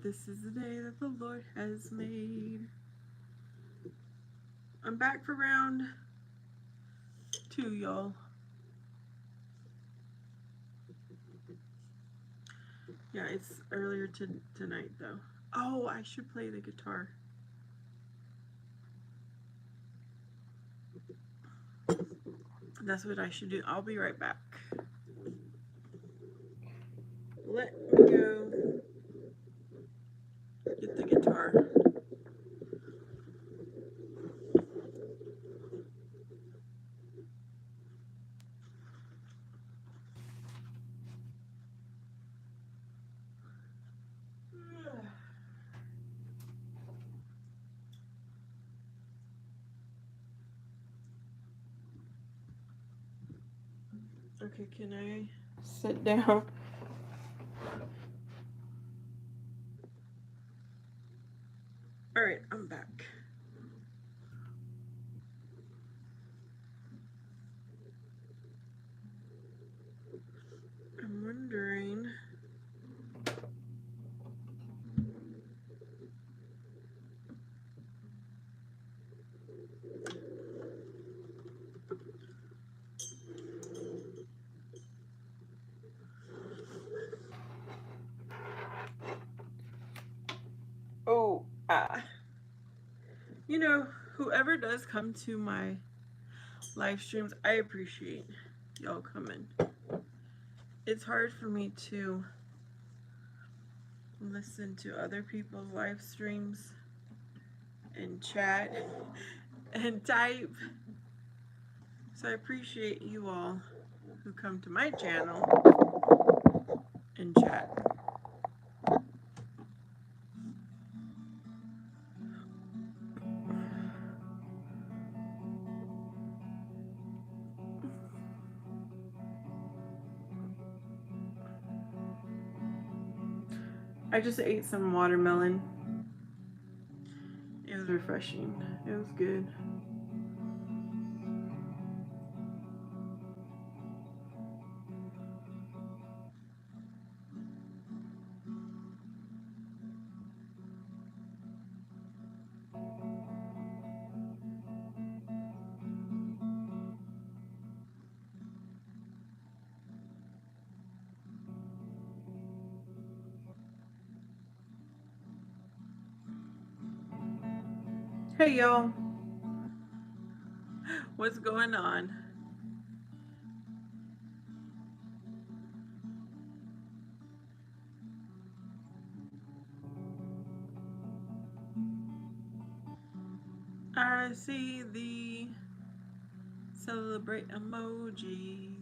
This is the day that the Lord has made. I'm back for round 2, y'all. Yeah, it's earlier tonight, though. Oh, I should play the guitar. That's what I should do. I'll be right back. Let me go get the guitar. Okay, can I sit down? Alright, I'm back. I'm wondering. Oh, you know, whoever does come to my live streams, I appreciate y'all coming. It's hard for me to listen to other people's live streams and chat and type. So I appreciate you all who come to my channel and chat. I just ate some watermelon. It was refreshing. It was good. Hey y'all, what's going on? I see the celebrate emojis.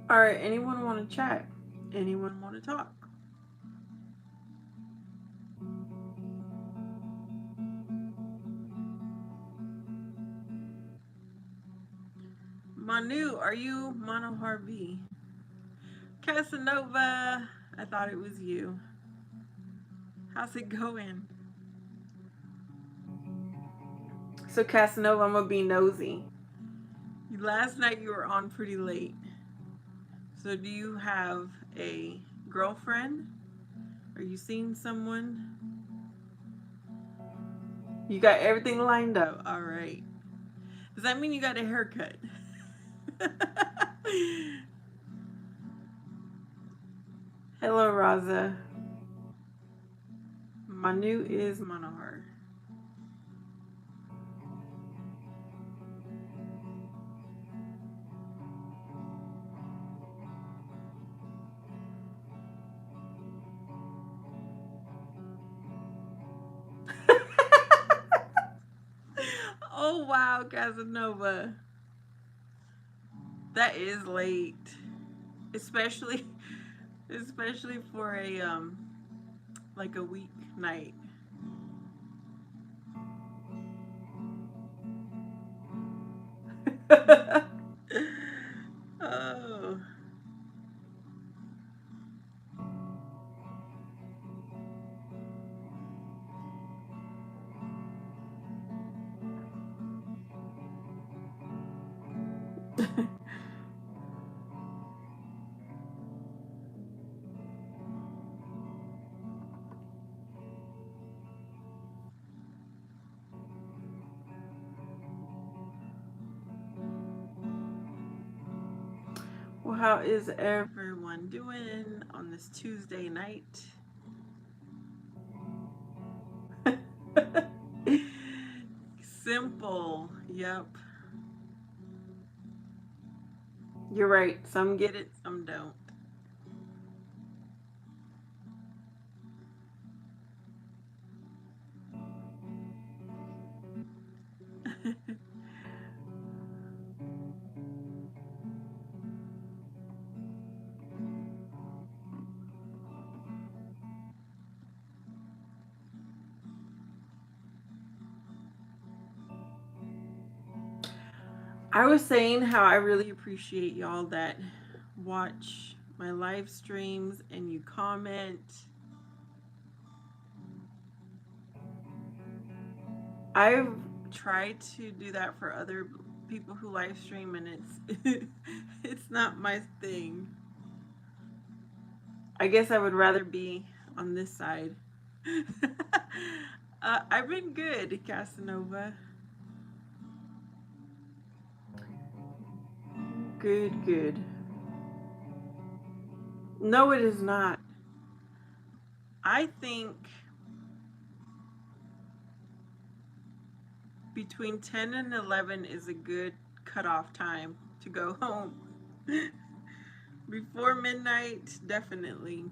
Alright, anyone want to chat? Anyone want to talk? Manu, are you Manohar V? Casanova, I thought it was you. How's it going? So Casanova, I'm gonna be nosy. Last night you were on pretty late. So do you have a girlfriend? Are you seeing someone? You got everything lined up. All right. Does that mean you got a haircut? Hello, Raza. Manu is Manohar. Oh wow, Casanova. That is late. Especially for a like a weeknight. Oh. Well, how is everyone doing on this Tuesday night? Simple. Yep. You're right. Some get it, some don't. I was saying how I really appreciate y'all that watch my live streams and you comment. I've tried to do that for other people who live stream and it's not my thing. I guess I would rather be on this side. I've been good, Casanova. Good, good. No, it is not. I think between 10 and 11 is a good cutoff time to go home. Before midnight, definitely.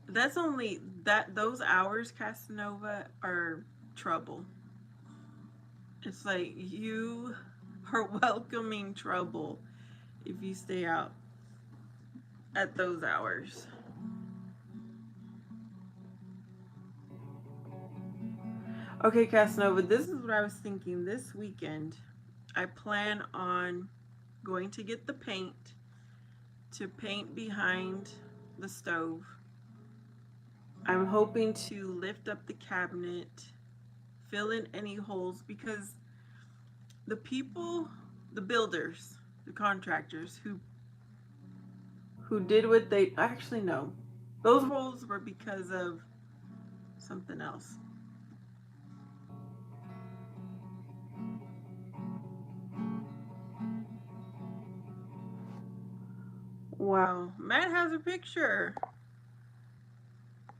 That's only that those hours, Casanova, are trouble. It's like you are welcoming trouble if you stay out at those hours. Okay, Casanova, this is what I was thinking this weekend. I plan on going to get the paint to paint behind the stove. I'm hoping to lift up the cabinet, fill in any holes because the people, the builders, the contractors who did what they actually no. Those holes were because of something else. Wow, Matt has a picture.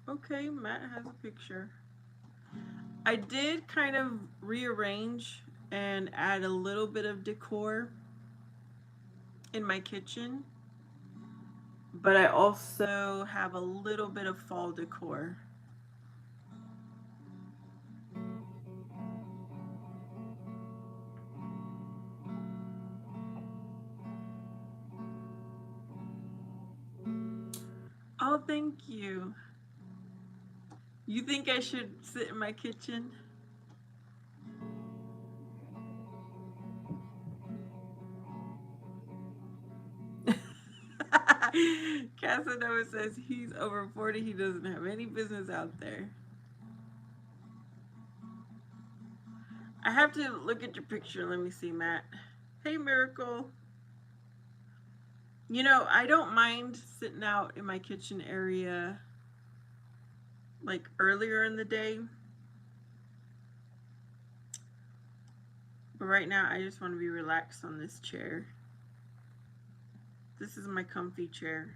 Okay, Matt has a picture. I did kind of rearrange and add a little bit of decor in my kitchen, but I also have a little bit of fall decor. Oh, thank you. You think I should sit in my kitchen? Casanova says he's over 40. He doesn't have any business out there. I have to look at your picture. Let me see, Matt. Hey, Miracle. You know, I don't mind sitting out in my kitchen area like earlier in the day. But right now, I just want to be relaxed on this chair. This is my comfy chair.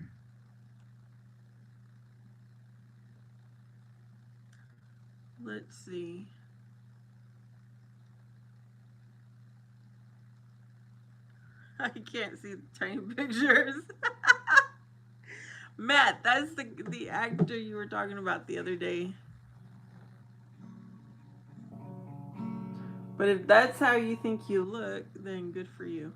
Let's see. I can't see the tiny pictures. Matt, that's the actor you were talking about the other day. But if that's how you think you look, then good for you.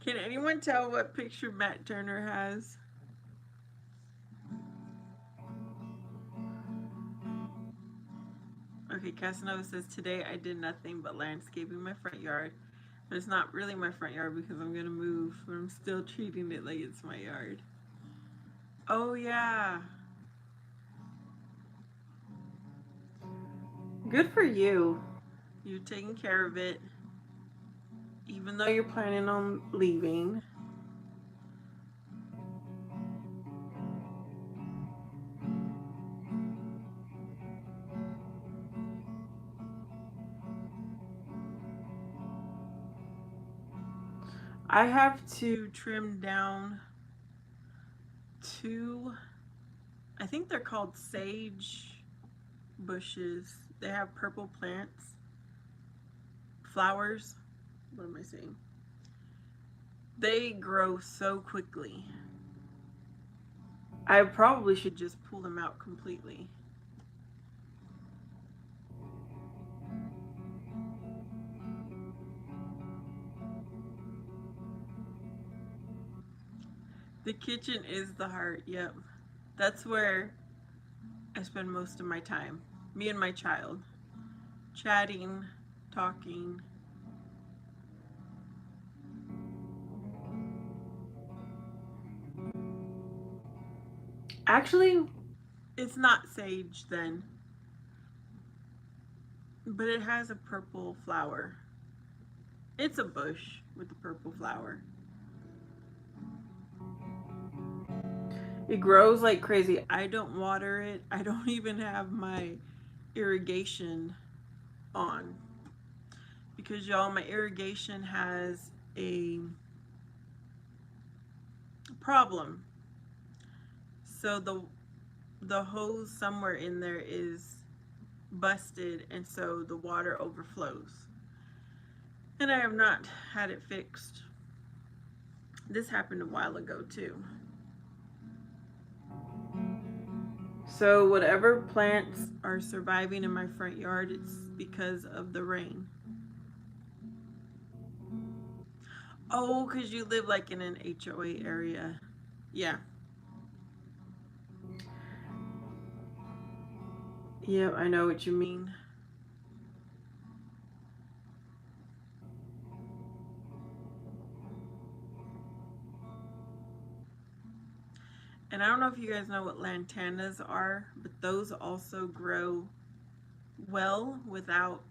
Can anyone tell what picture Matt Turner has? Okay, Casanova says, today I did nothing but landscaping my front yard. It's not really my front yard because I'm gonna move, but I'm still treating it like it's my yard. Oh yeah. Good for you. You're taking care of it. Even though you're planning on leaving. I have to trim down 2, I think they're called sage bushes. They have purple plants, flowers. What am I saying? They grow so quickly. I probably should just pull them out completely. The kitchen is the heart, yep. That's where I spend most of my time. Me and my child. Chatting, talking. Actually, it's not sage then, but it has a purple flower. It's a bush with a purple flower. It grows like crazy. I don't water it. I don't even have my irrigation on because y'all, my irrigation has a problem. So the hose somewhere in there is busted, and so the water overflows. And I have not had it fixed. This happened a while ago too. So whatever plants are surviving in my front yard, it's because of the rain. Oh, because you live like in an HOA area. Yeah. Yeah, I know what you mean. And I don't know if you guys know what lantanas are, but those also grow well without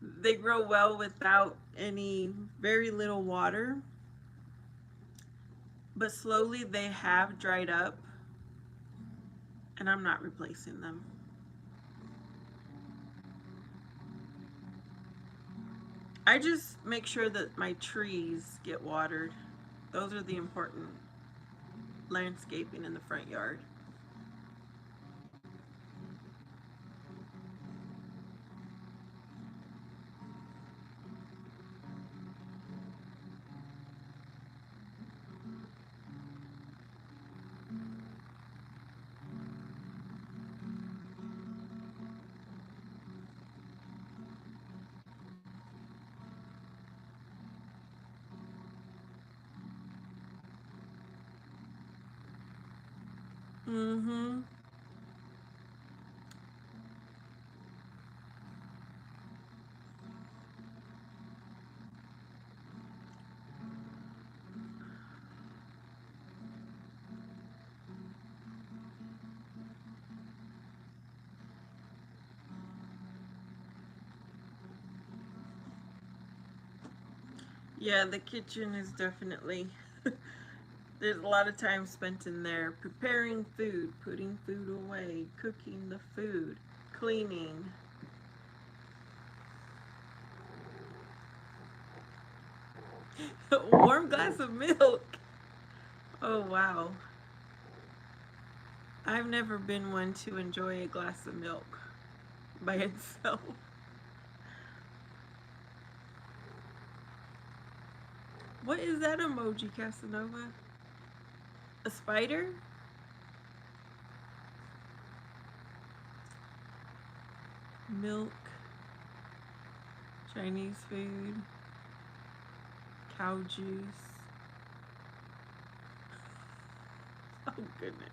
they grow well without any very little water, but slowly they have dried up, and I'm not replacing them. I just make sure that my trees get watered. Those are the important landscaping in the front yard. Mm-hmm. Yeah, the kitchen is definitely there's a lot of time spent in there preparing food, putting food away, cooking the food, cleaning. Warm glass of milk. Oh wow. I've never been one to enjoy a glass of milk by itself. What is that emoji, Casanova? A spider? Milk, Chinese food, cow juice. Oh goodness.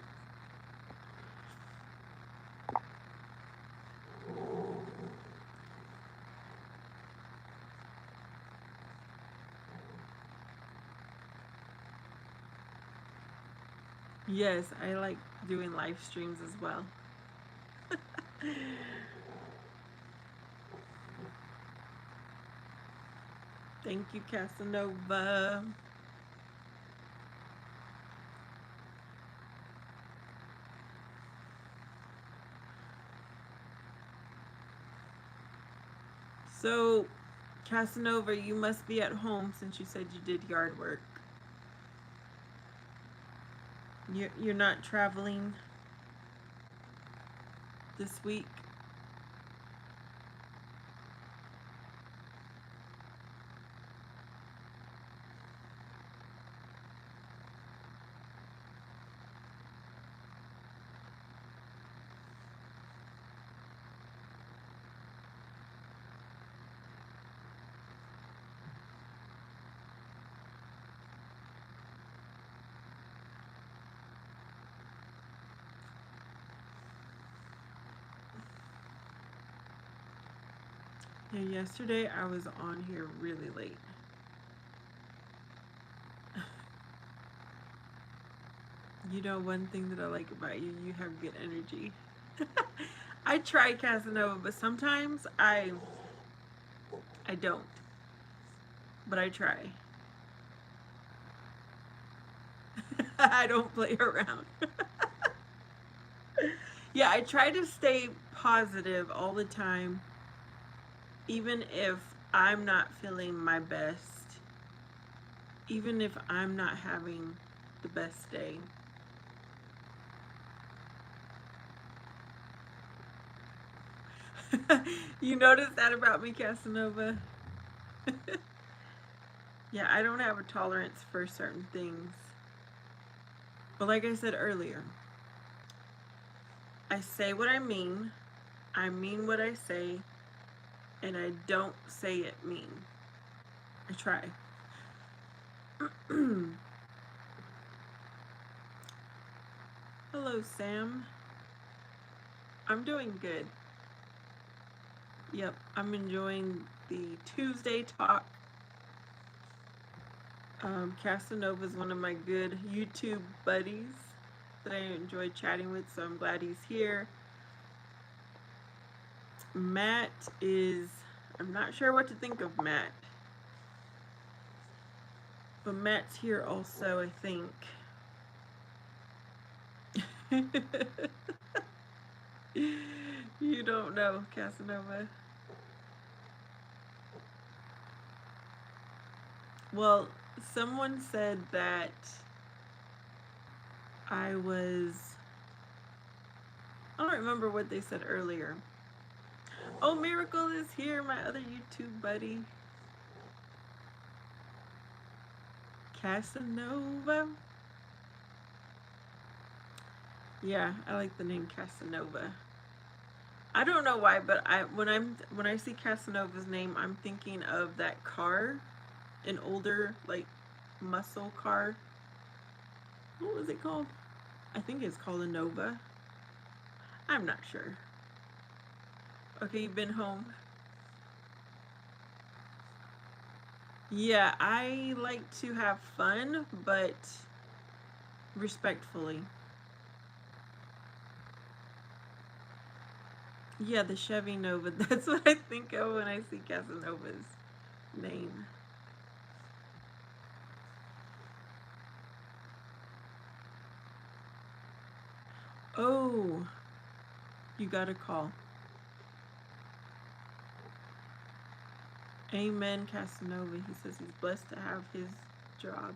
Yes, I like doing live streams as well. Thank you, Casanova. So, Casanova, you must be at home since you said you did yard work. You're not traveling this week? Yeah, yesterday I was on here really late. You know, one thing that I like about you, you have good energy. I try, Casanova, but sometimes I don't. But I try. I don't play around. Yeah, I try to stay positive all the time, even if I'm not feeling my best, even if I'm not having the best day. You notice that about me, Casanova? Yeah, I don't have a tolerance for certain things. But like I said earlier, I say what I mean what I say, and I don't say it mean. I try. Hello, Sam. I'm doing good. Yep, I'm enjoying the Tuesday talk. Casanova is one of my good YouTube buddies that I enjoy chatting with, so I'm glad he's here. Matt is, I'm not sure what to think of Matt, but Matt's here also, I think. You don't know, Casanova. Well, someone said that I was, I don't remember what they said earlier. Oh, Miracle is here, my other YouTube buddy. Casanova. Yeah, I like the name Casanova. I don't know why, but when I see Casanova's name, I'm thinking of that car, an older like muscle car. What was it called? I think it's called a Nova. I'm not sure. Okay, you've been home. Yeah, I like to have fun, but respectfully. Yeah, the Chevy Nova. That's what I think of when I see Casanova's name. Oh, you got a call. Amen, Casanova. He says he's blessed to have his job.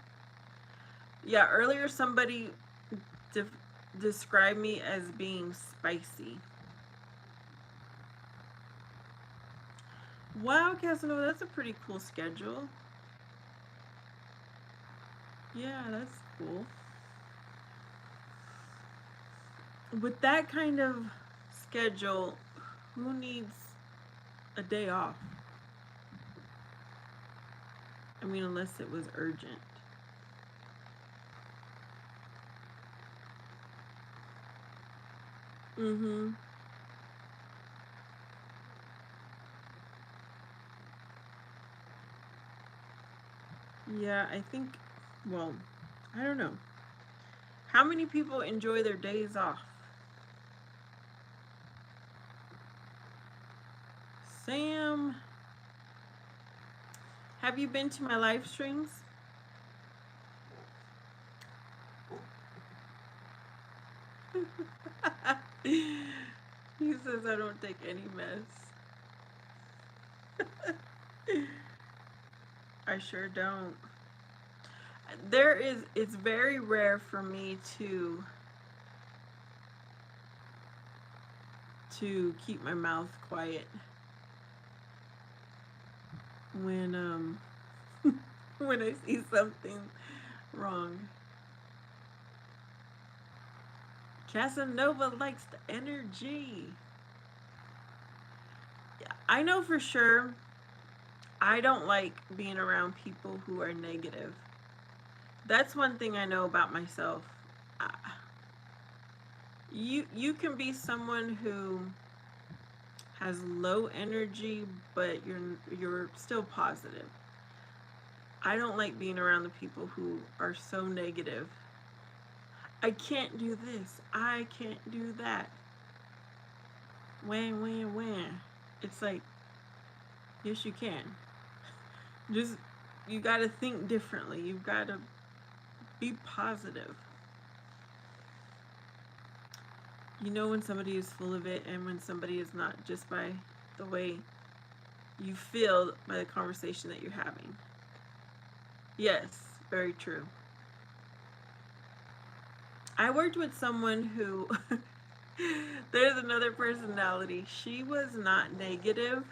Yeah, earlier somebody de- described me as being spicy. Wow, Casanova, that's a pretty cool schedule. Yeah, that's cool. With that kind of schedule, who needs a day off? I mean, unless it was urgent. Mm-hmm. Yeah, I think, well, I don't know. How many people enjoy their days off? Sam, have you been to my live streams? He says I don't take any mess. I sure don't. It's very rare for me to keep my mouth quiet when when I see something wrong. Casanova likes the energy. I know for sure I don't like being around people who are negative. That's one thing I know about myself. You can be someone who has low energy, but you're still positive. I don't like being around the people who are so negative. I can't do this. I can't do that. When. It's like, yes, you can. Just, you got to think differently. You've got to be positive. You know when somebody is full of it and when somebody is not, just by the way you feel by the conversation that you're having. Yes, very true. I worked with someone who, there's another personality. She was not negative,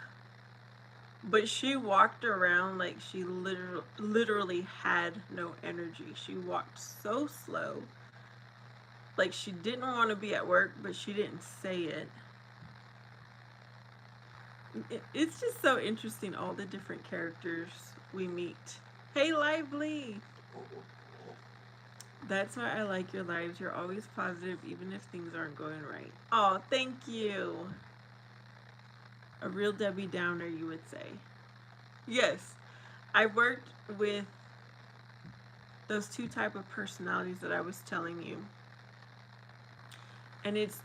but she walked around like she literally had no energy. She walked so slow. Like she didn't want to be at work, but she didn't say it. It's just so interesting, all the different characters we meet. Hey, Lively! That's why I like your lives. You're always positive, even if things aren't going right. Oh, thank you. A real Debbie Downer, you would say. Yes, I worked with those two type of personalities that I was telling you. And it's,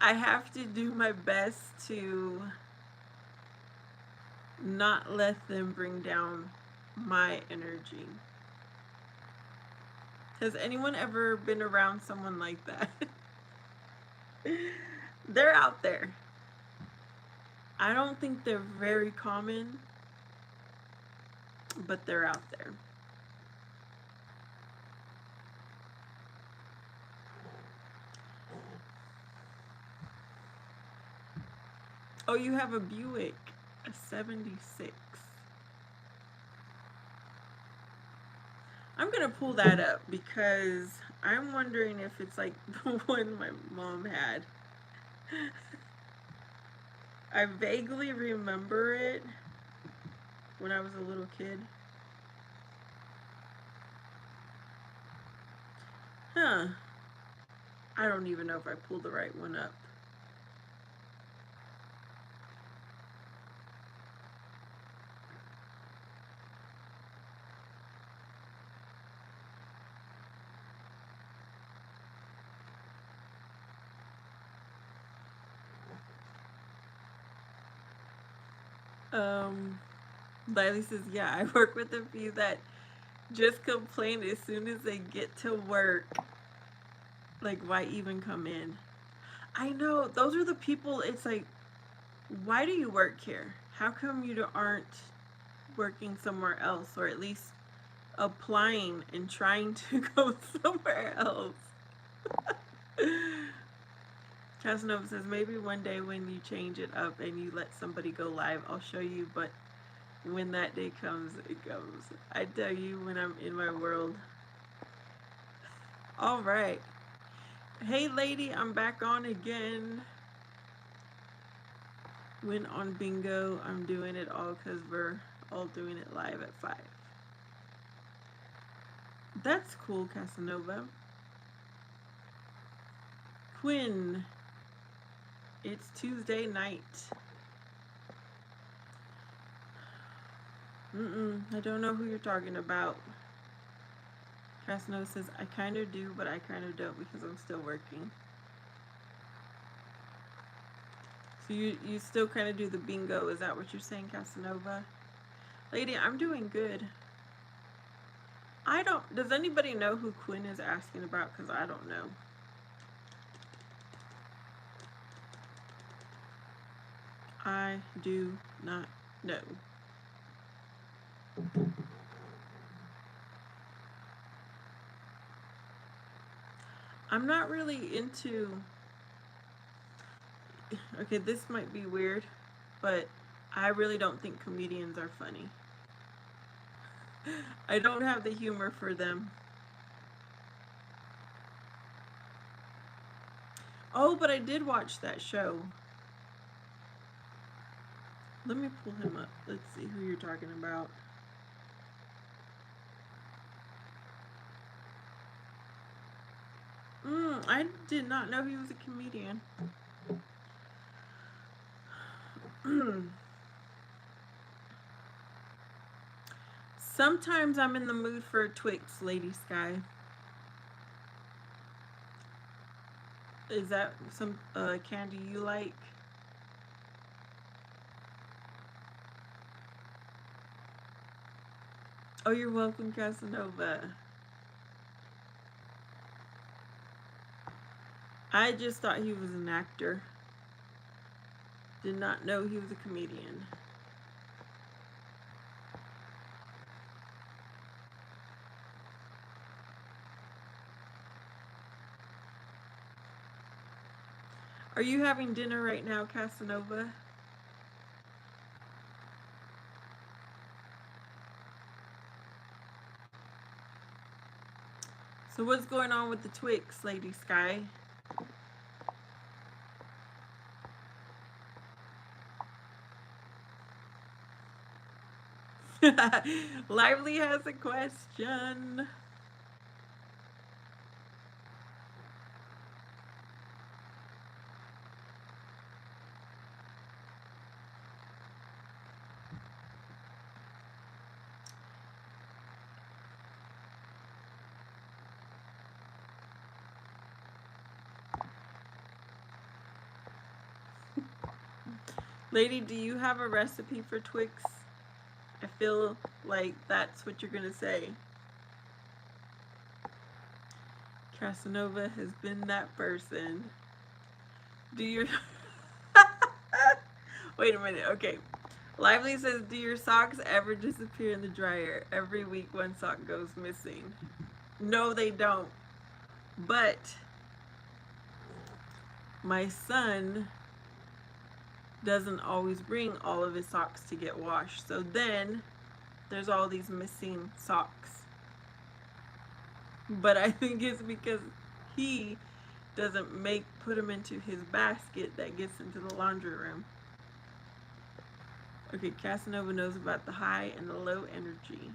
I have to do my best to not let them bring down my energy. Has anyone ever been around someone like that? They're out there. I don't think they're very common, but they're out there. Oh, you have a Buick, a 76. I'm gonna pull that up because I'm wondering if it's like the one my mom had. I vaguely remember it when I was a little kid. Huh. I don't even know if I pulled the right one up. Lily says, yeah, I work with a few that just complain as soon as they get to work. Like, why even come in? I know, those are the people, it's like, why do you work here? How come you aren't working somewhere else, or at least applying and trying to go somewhere else? Casanova says, maybe one day when you change it up and you let somebody go live, I'll show you, but when that day comes, it comes. I tell you when I'm in my world. All right. Hey, lady, I'm back on again. When on bingo, I'm doing it all because we're all doing it live at 5. That's cool, Casanova. Quinn, it's Tuesday night. I don't know who you're talking about. Casanova says, I kind of do, but I kind of don't because I'm still working. So you still kind of do the bingo. Is that what you're saying, Casanova? Lady, I'm doing good. I don't... Does anybody know who Quinn is asking about? Because I don't know. I do not know. I'm not really into... Okay, this might be weird, but I really don't think comedians are funny. I don't have the humor for them. Oh, but I did watch that show. Let me pull him up. Let's see who you're talking about. I did not know he was a comedian. Sometimes I'm in the mood for a Twix, Lady Sky. Is that some candy you like? Oh, you're welcome, Casanova. I just thought he was an actor. Did not know he was a comedian. Are you having dinner right now, Casanova? So what's going on with the Twix, Lady Sky? Lively has a question. Lady, do you have a recipe for Twix? I feel like that's what you're gonna say. Casanova has been that person. Do your... Wait a minute, okay. Lively says, do your socks ever disappear in the dryer? Every week one sock goes missing. No, they don't. But my son doesn't always bring all of his socks to get washed. So then there's all these missing socks. But I think it's because he doesn't put them into his basket that gets into the laundry room. Okay, Casanova knows about the high and the low energy.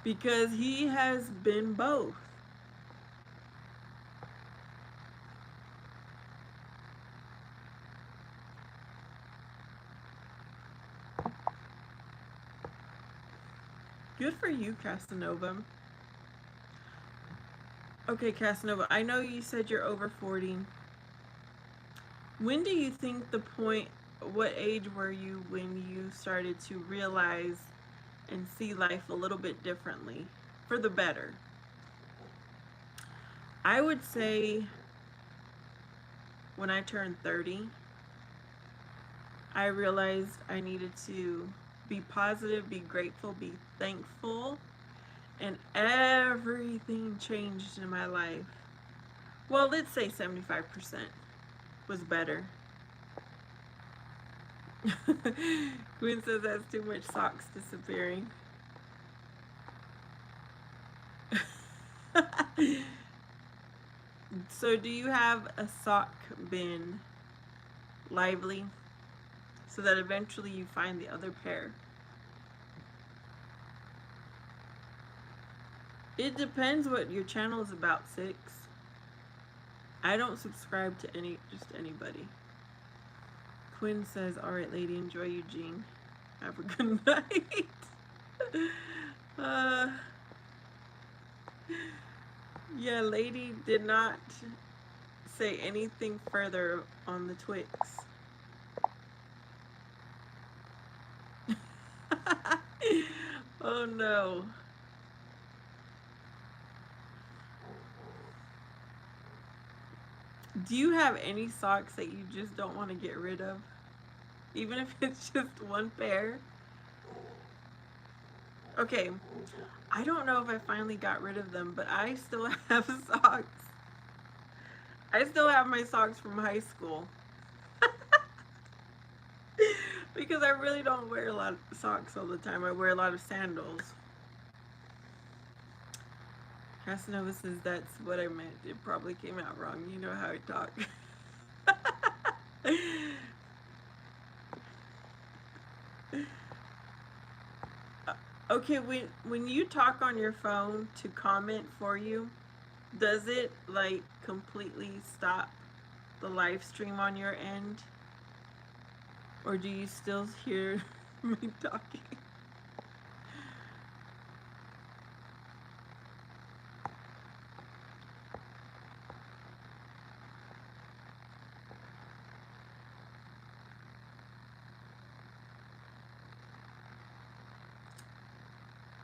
Because he has been both. Good for you, Casanova. Okay, Casanova, I know you said you're over 40. When do you think what age were you when you started to realize and see life a little bit differently for the better? I would say when I turned 30, I realized I needed to be positive, be grateful, be thankful, and everything changed in my life. Well, let's say 75% was better. Queen says that's too much socks disappearing. So do you have a sock bin, Lively, so that eventually you find the other pair? It depends what your channel is about, Six. I don't subscribe to just anybody. Quinn says, alright lady, enjoy Eugene. Have a good night. Uh, yeah, lady did not say anything further on the Twix. Oh no. Do you have any socks that you just don't want to get rid of? Even if it's just one pair? Okay, I don't know if I finally got rid of them, but I still have socks. I still have my socks from high school. Because I really don't wear a lot of socks all the time. I wear a lot of sandals. Casanova says that's what I meant. It probably came out wrong. You know how I talk. Okay, when you talk on your phone to comment for you, does it like completely stop the live stream on your end? Or do you still hear me talking?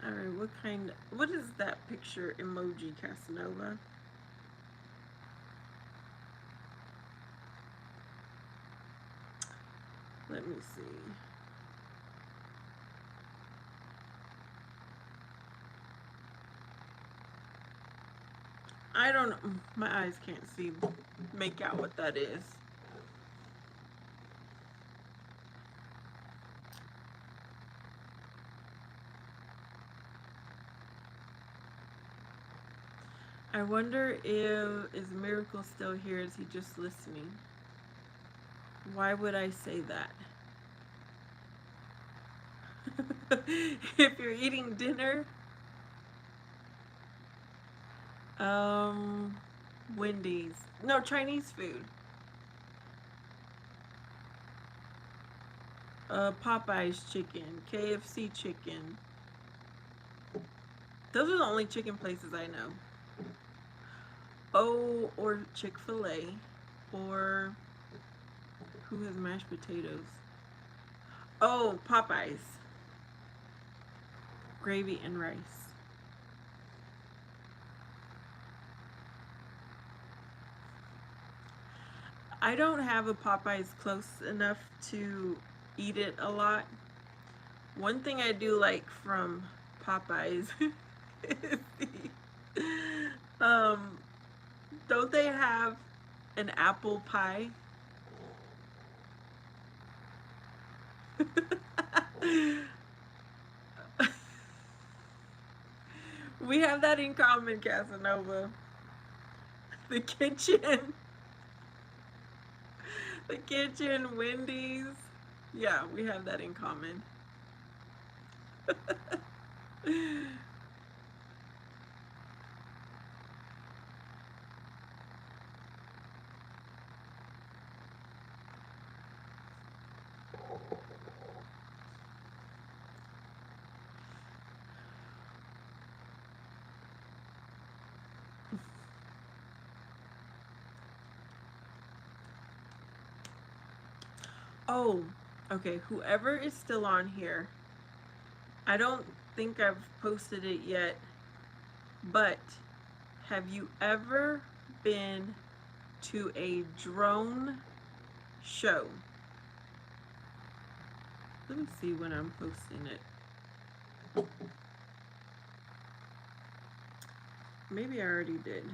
Alright, what is that picture emoji, Casanova? Let me see. I don't know. My eyes can't make out what that is. I wonder is Miracle still here? Is he just listening? Why would I say that? If you're eating dinner, um, Wendy's. No, Chinese food. Popeye's chicken, KFC chicken. Those are the only chicken places I know. Oh, or Chick-fil-A, or who has mashed potatoes? Oh, Popeyes. Gravy and rice. I don't have a Popeyes close enough to eat it a lot. One thing I do like from Popeyes is um, don't they have an apple pie? We have that in common, Casanova. The kitchen. The kitchen, Wendy's. Yeah, we have that in common. Oh, okay. Whoever is still on here, I don't think I've posted it yet, but have you ever been to a drone show? Let me see when I'm posting it. Maybe I already did.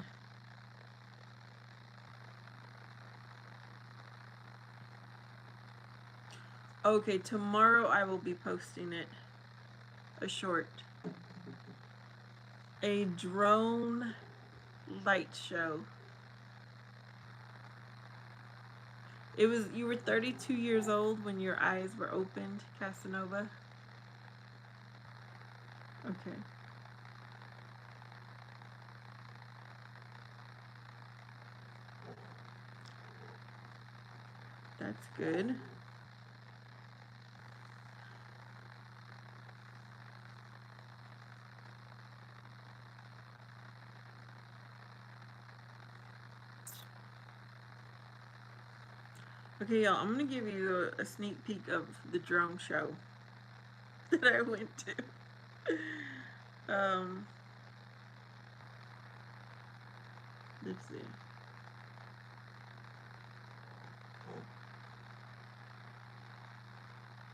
Okay, tomorrow I will be posting it. A short. A drone light show. You were 32 years old when your eyes were opened, Casanova? Okay. That's good. Okay, y'all, I'm gonna give you a sneak peek of the drone show that I went to. Let's see.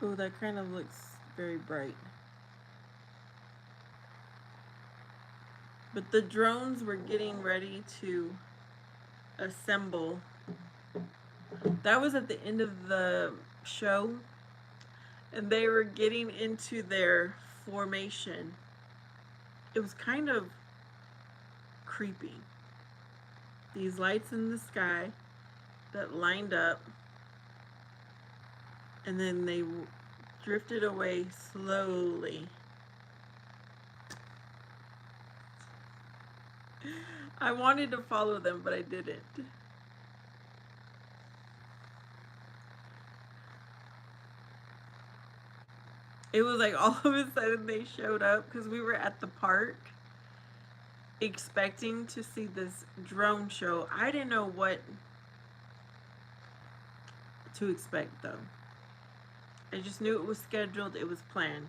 Oh, that kind of looks very bright. But the drones were getting ready to assemble. That was at the end of the show, and they were getting into their formation. It was kind of creepy. These lights in the sky that lined up, and then they drifted away slowly. I wanted to follow them, but I didn't. It was like all of a sudden they showed up because we were at the park expecting to see this drone show. I didn't know what to expect though. I just knew it was scheduled, it was planned.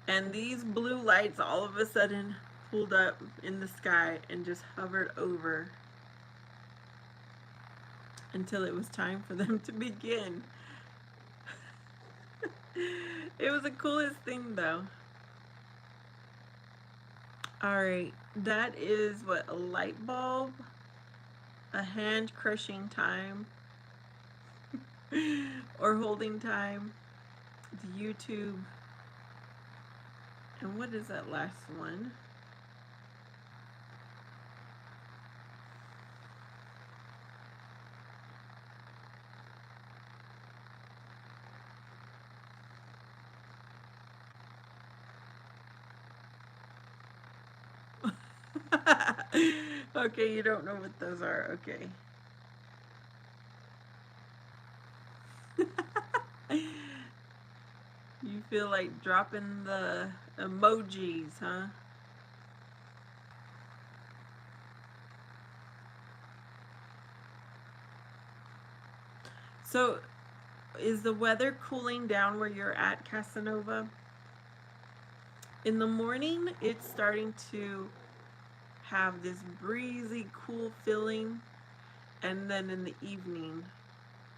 And these blue lights all of a sudden pulled up in the sky and just hovered over until it was time for them to begin. It was the coolest thing though. Alright, that is what, a light bulb, a hand crushing time, or holding time, the YouTube, and what is that last one? Okay, you don't know what those are. Okay. You feel like dropping the emojis, huh? So, is the weather cooling down where you're at, Casanova? In the morning, it's starting to have this breezy, cool feeling, and then in the evening,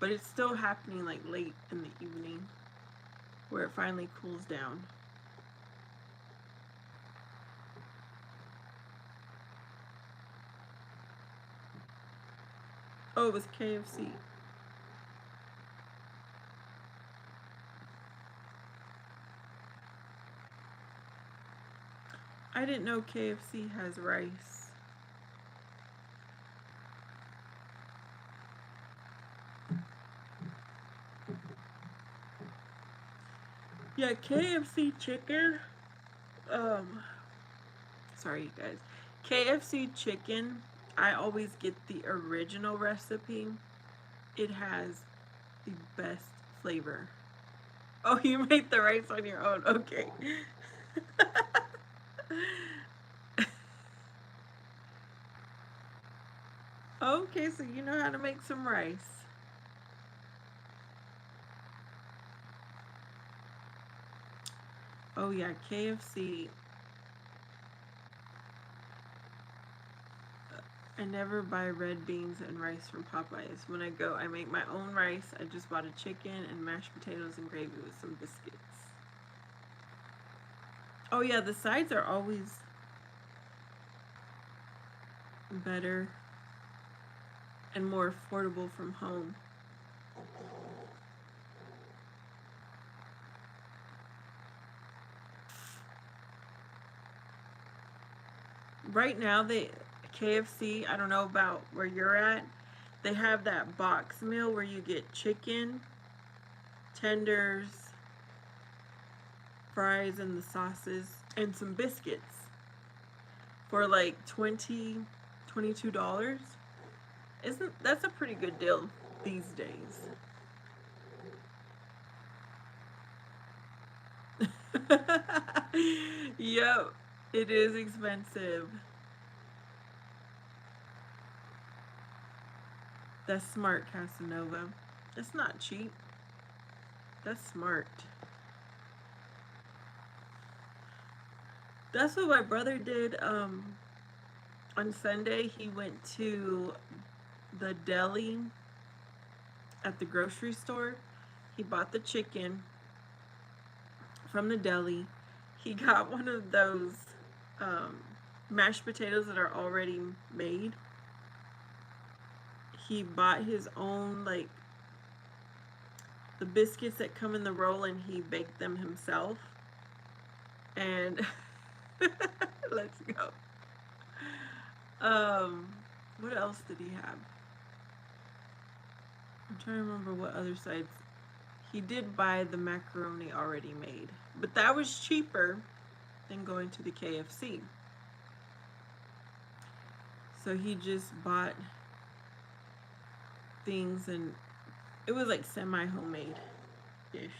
but it's still happening like late in the evening where it finally cools down. Oh, it was KFC. I didn't know KFC has rice. Yeah, KFC chicken. Um, sorry, you guys. KFC chicken, I always get the original recipe. It has the best flavor. Oh, you made the rice on your own. Okay. Okay, so you know how to make some rice. Oh yeah, KFC. I never buy red beans and rice from Popeyes. When I go, I make my own rice. I just bought a chicken and mashed potatoes and gravy with some biscuits. Oh yeah, the sides are always better and more affordable from home. Right now, they KFC, I don't know about where you're at, they have that box meal where you get chicken, tenders, fries, and the sauces, and some biscuits for like $22. Isn't that's a pretty good deal these days? Yep, it is expensive. That's smart, Casanova. It's not cheap. That's smart. That's what my brother did. On Sunday, he went to the deli at the grocery store. He bought the chicken from the deli. He got one of those um, mashed potatoes that are already made. He bought his own, like, the biscuits that come in the roll, and he baked them himself. And let's go. Um, what else did he have? I'm trying to remember what other sides. He did buy the macaroni already made, but that was cheaper than going to the KFC. So he just bought things, and it was like semi homemade ish.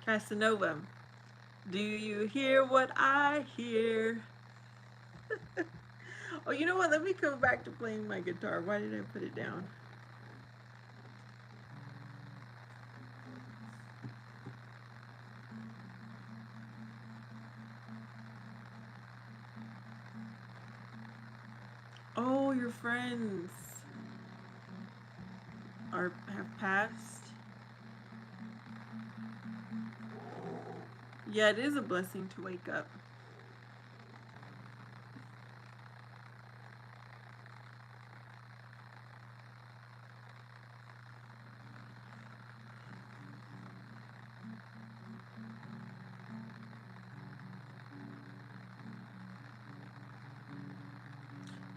Casanova, do you hear what I hear? Oh, you know what? Let me come back to playing my guitar. Why did I put it down? Oh, your friends have passed. Yeah, it is a blessing to wake up.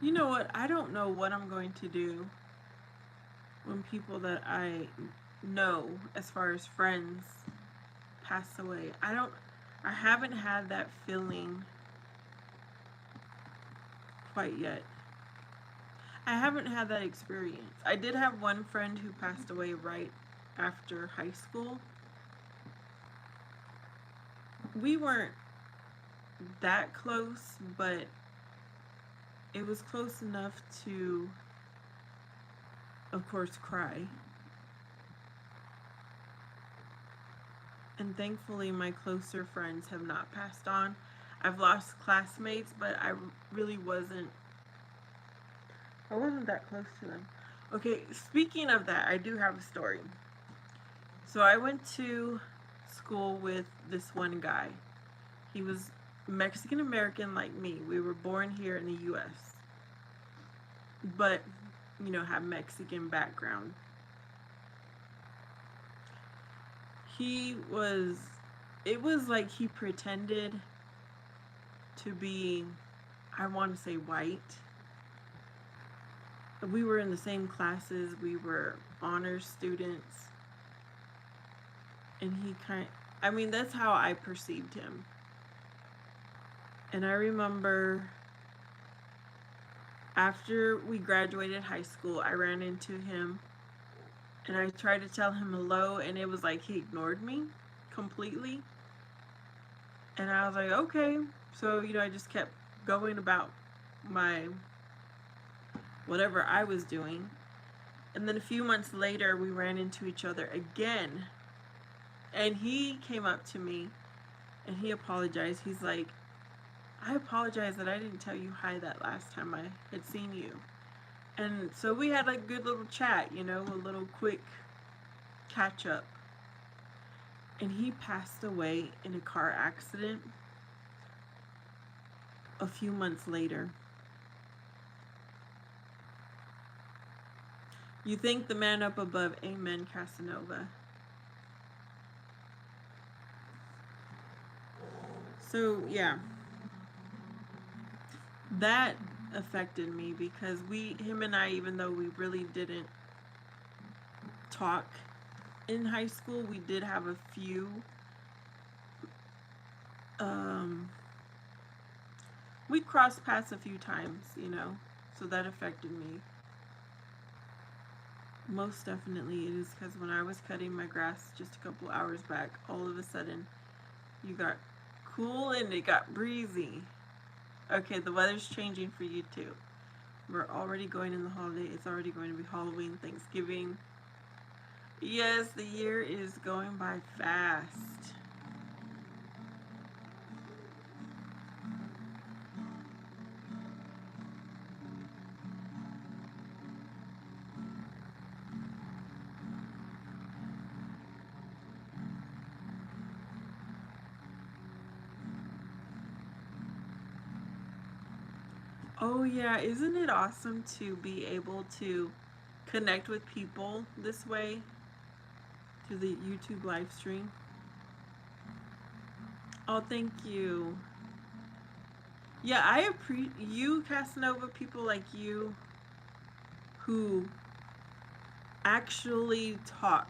You know what? I don't know what I'm going to do when people that I know, as far as friends, pass away. I haven't had that feeling quite yet. I haven't had that experience. I did have one friend who passed away right after high school. We weren't that close, but it was close enough to, of course, cry. And thankfully, my closer friends have not passed on. I've lost classmates, but I wasn't that close to them. Okay, speaking of that, I do have a story. So I went to school with this one guy. He was Mexican American like me. We were born here in the US, but have Mexican background. He was It was like he pretended to be, I want to say, white. We were in the same classes. We were honor students, and that's how I perceived him. And I remember after we graduated high school, I ran into him and I tried to tell him hello, and it was like he ignored me completely. And I was like, okay. So, I just kept going about my whatever I was doing. And then a few months later, we ran into each other again. And he came up to me and he apologized. He's like, I apologize that I didn't tell you hi that last time I had seen you. And so we had like a good little chat, a little quick catch up. And he passed away in a car accident a few months later. You thank the man up above. Amen, Casanova. So, yeah. That affected me because him and I, even though we really didn't talk in high school, we did have a few we crossed paths a few times, So that affected me. Most definitely it is because when I was cutting my grass just a couple hours back, all of a sudden you got cool and it got breezy. Okay, the weather's changing for you too. We're already going in the holiday. It's already going to be Halloween, Thanksgiving. Yes, the year is going by fast. Oh, yeah, isn't it awesome to be able to connect with people this way through the YouTube live stream? Oh, thank you. Yeah, I appreciate you, Casanova, people like you who actually talk,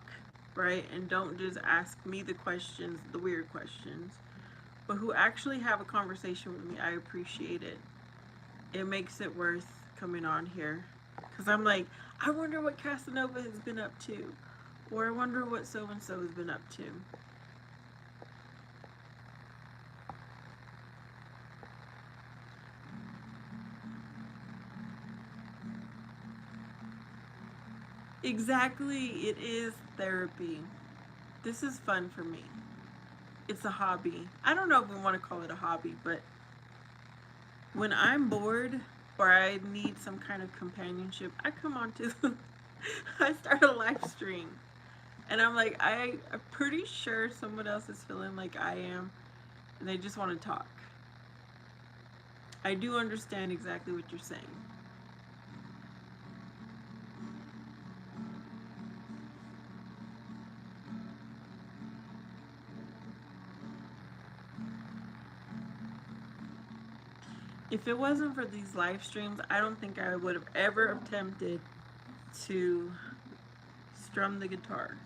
right? And don't just ask me the questions, the weird questions, but who actually have a conversation with me. I appreciate it. It makes it worth coming on here. Because I'm like, I wonder what Casanova has been up to. Or I wonder what so and so has been up to. Exactly, it is therapy. This is fun for me. It's a hobby. I don't know if we want to call it a hobby, but when I'm bored or I need some kind of companionship, I come on to I start a live stream. And I'm like, I'm pretty sure someone else is feeling like I am and they just want to talk. I do understand exactly what you're saying. If it wasn't for these live streams, I don't think I would have ever attempted to strum the guitar.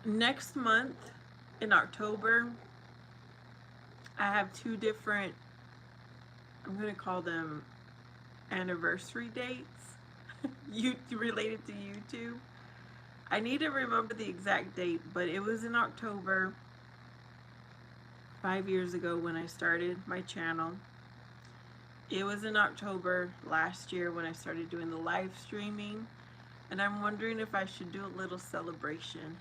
Next month in October, I have two different, I'm going to call them anniversary dates you related to YouTube. I need to remember the exact date, but it was in October 5 years ago when I started my channel. It was in October last year when I started doing the live streaming, and I'm wondering if I should do a little celebration.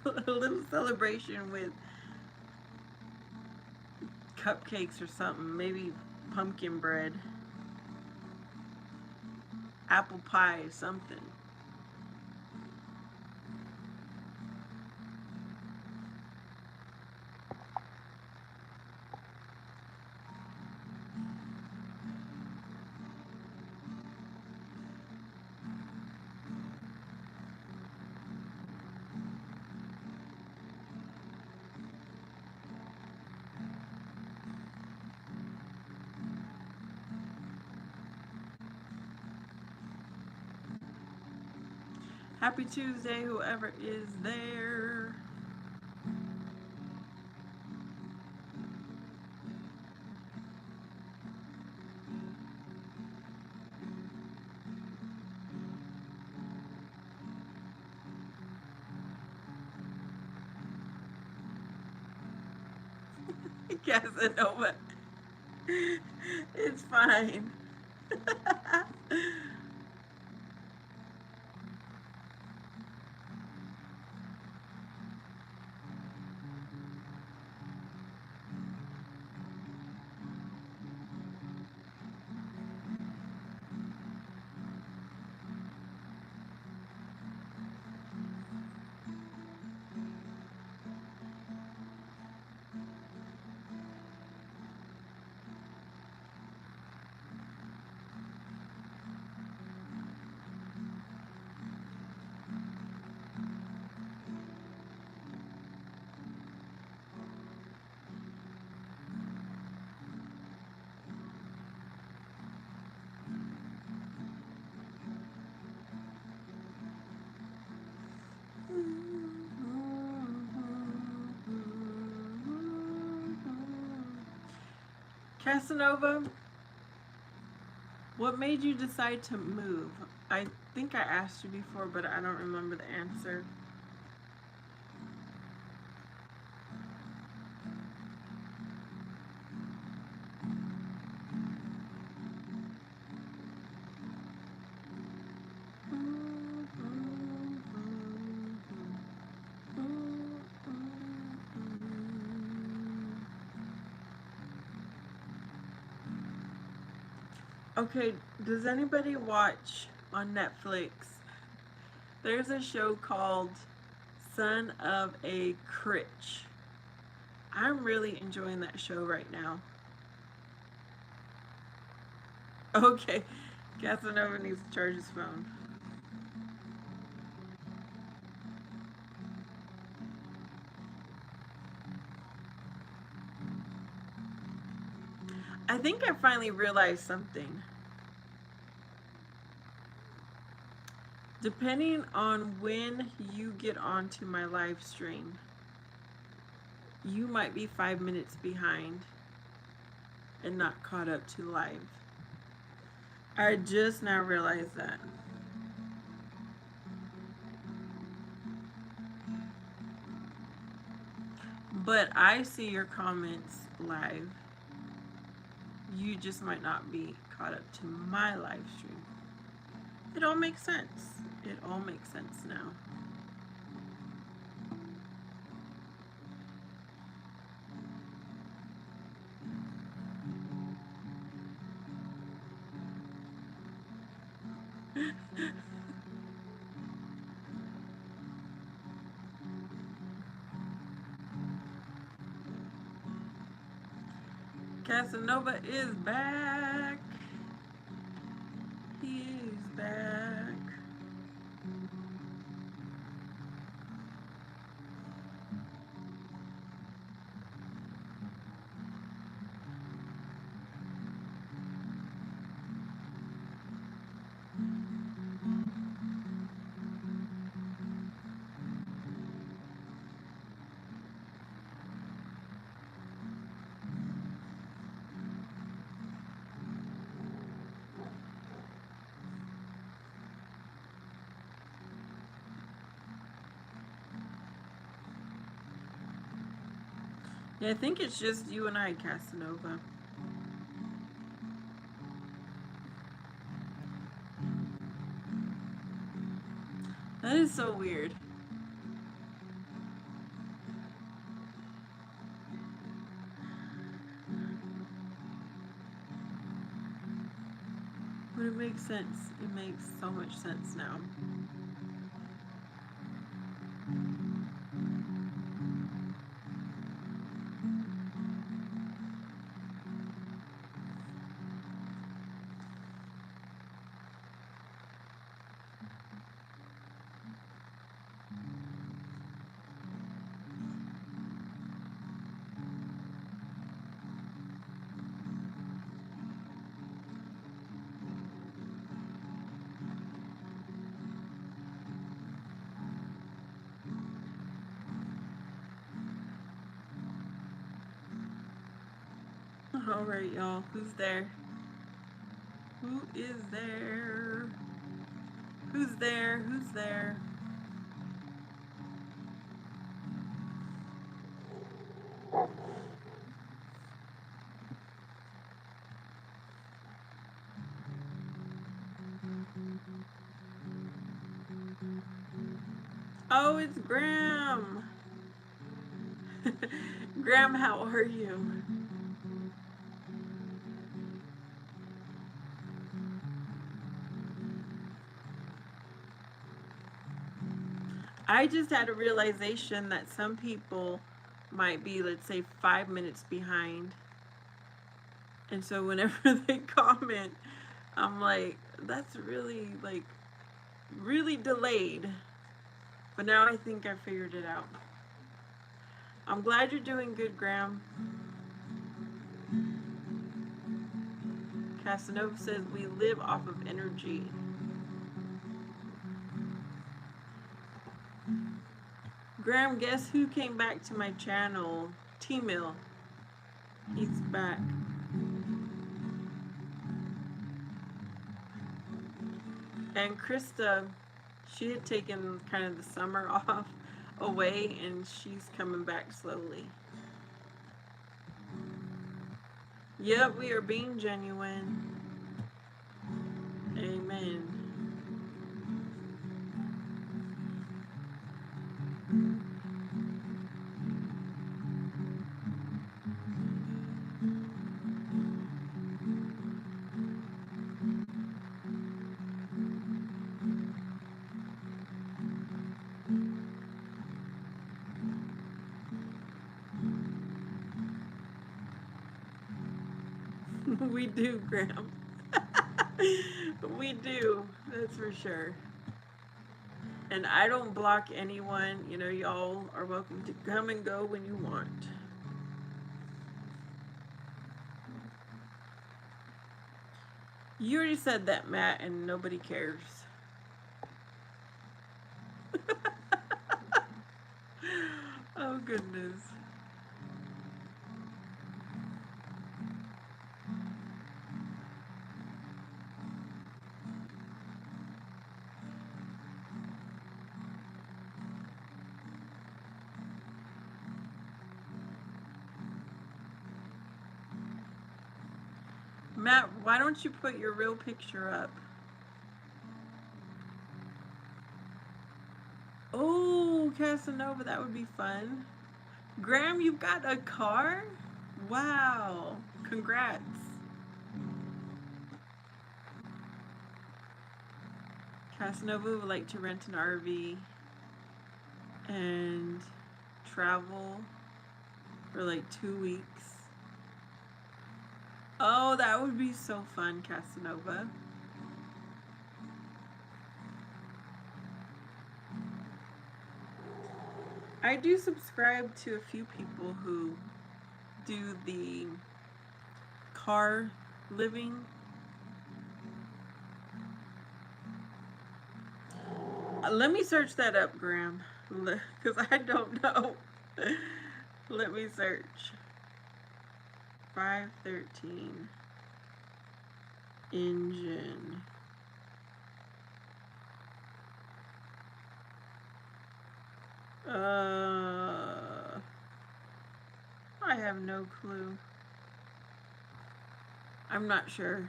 A little celebration with cupcakes or something, maybe pumpkin bread, apple pie, something. Happy Tuesday, whoever is there. Casanova. It's fine. Casanova, what made you decide to move? I think I asked you before, but I don't remember the answer. Okay, does anybody watch on Netflix? There's a show called Son of a Critch. I'm really enjoying that show right now. Okay, Casanova needs to charge his phone. I think I finally realized something. Depending on when you get onto my live stream, you might be 5 minutes behind and not caught up to live. I just now realized that. But I see your comments live. You just might not be caught up to my live stream. It all makes sense. It all makes sense now. Casanova is back. He is back. Yeah, I think it's just you and I, Casanova. That is so weird. But it makes sense. It makes so much sense now. All right, y'all. Who's there? Who is there? Who's there? Who's there? Oh, it's Graham. Graham, how are you? I just had a realization that some people might be, let's say, 5 minutes behind. And so whenever they comment, I'm like, that's really, like, really delayed. But now I think I figured it out. I'm glad you're doing good, Graham. Casanova says we live off of energy. Graham, guess who came back to my channel? T-Mill. He's back. And Krista, she had taken kind of the summer off away, and she's coming back slowly. Yep, we are being genuine. Amen. We do, Graham. We do, that's for sure. And I don't block anyone. You know, y'all are welcome to come and go when you want. You already said that, Matt, and nobody cares. Oh, goodness. Matt, why don't you put your real picture up? Oh, Casanova, that would be fun. Graham, you've got a car? Wow. Congrats. Casanova would like to rent an RV and travel for like 2 weeks. Oh, that would be so fun, Casanova. I do subscribe to a few people who do the car living. Let me search that up, Graham, because I don't know. Let me search. 513 engine. I have no clue. I'm not sure.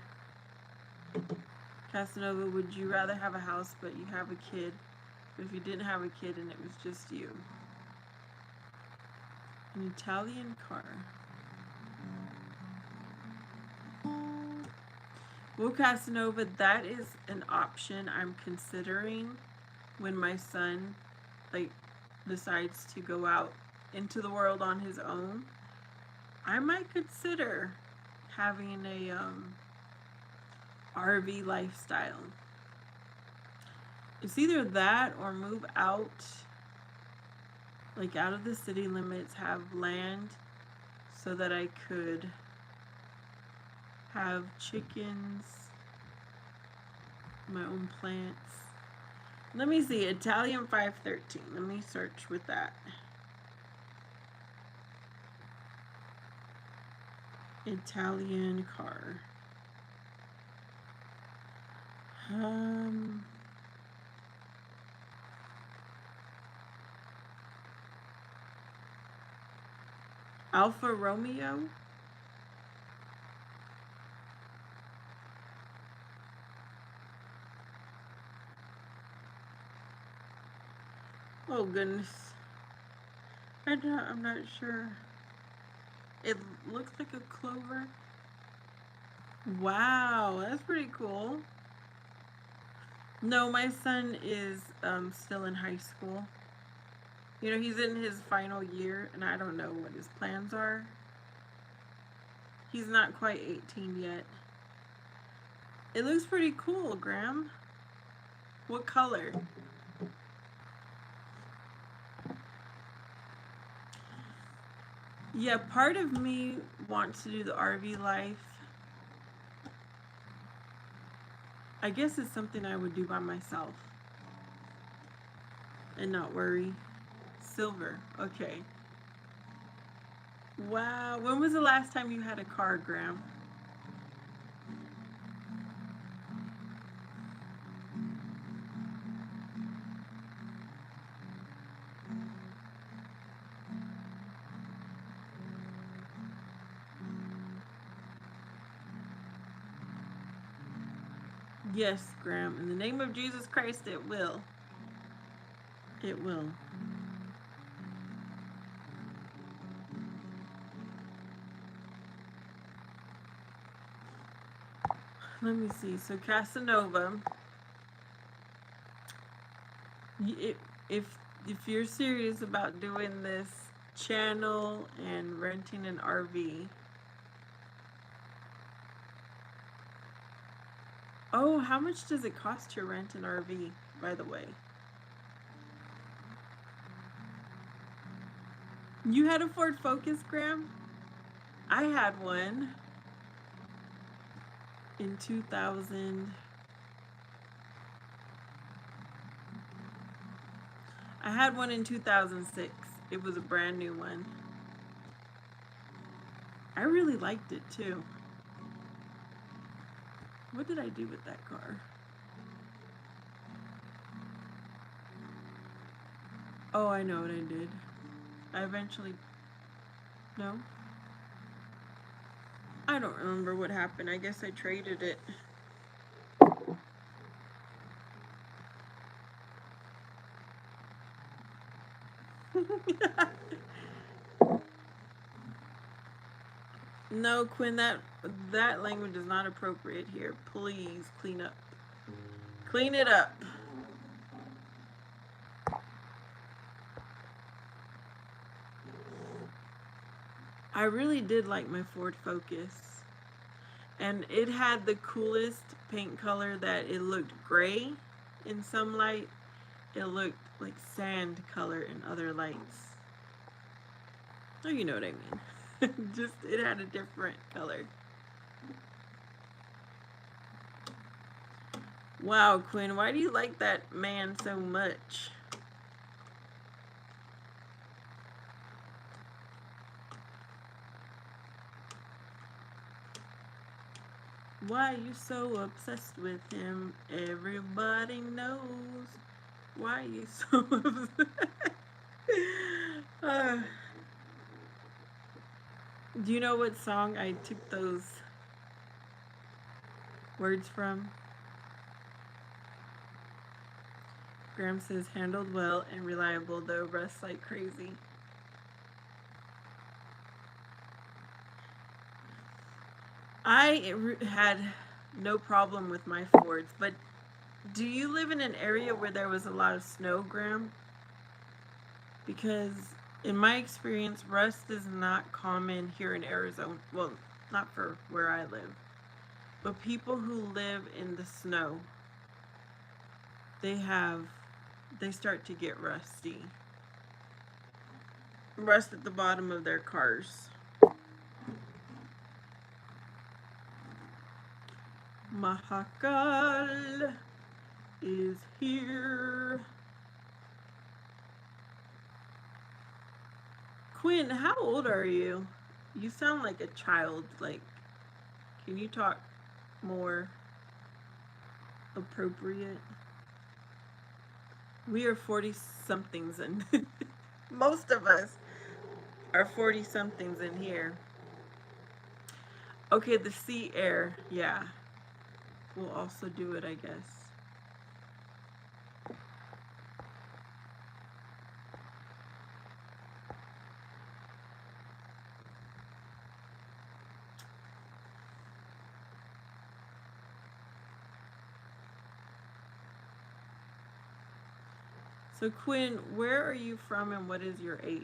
Casanova, would you rather have a house but you have a kid? But if you didn't have a kid and it was just you? An Italian car. Well, Casanova, that is an option I'm considering when my son decides to go out into the world on his own. I might consider having a RV lifestyle. It's either that or move out, like out of the city limits, have land so that I could have chickens, my own plants. Let me see, Italian 513. Let me search with that. Italian car. Alfa Romeo. Oh goodness. I'm not sure. It looks like a Clover. Wow, that's pretty cool. No, my son is still in high school. You know, he's in his final year, and I don't know what his plans are. He's not quite 18 yet. It looks pretty cool, Graham. What color? Yeah, part of me wants to do the RV life. I guess it's something I would do by myself and not worry. Silver, okay. Wow, when was the last time you had a car, Graham? Yes, Graham. In the name of Jesus Christ, it will. It will. Let me see. So Casanova, if you're serious about doing this channel and renting an RV. Oh, how much does it cost to rent an RV, by the way? You had a Ford Focus, Graham? I had one in 2000. I had one in 2006. It was a brand new one. I really liked it too. What did I do with that car? Oh, I know what I did. I eventually... No? I don't remember what happened. I guess I traded it. No, Quinn, that language is not appropriate here. Please clean up. Clean it up. I really did like my Ford Focus. And it had the coolest paint color that it looked gray in some light. It looked like sand color in other lights. Oh, you know what I mean. Just, it had a different color. Wow, Quinn, why do you like that man so much? Why are you so obsessed with him? Everybody knows. Why are you so obsessed? Do you know what song I took those words from? Graham says, handled well and reliable, though rusts like crazy. I had no problem with my Fords, but do you live in an area where there was a lot of snow, Graham? Because in my experience, rust is not common here in Arizona. Well, not for where I live. But people who live in the snow, they start to get rusty. Rust at the bottom of their cars. Mahakal is here. Quinn, how old are you? You sound like a child. Like, can you talk more appropriate? We are 40-somethings, and most of us are 40-somethings in here. Okay, the sea air, yeah. We'll also do it, I guess. So Quinn, where are you from and what is your age?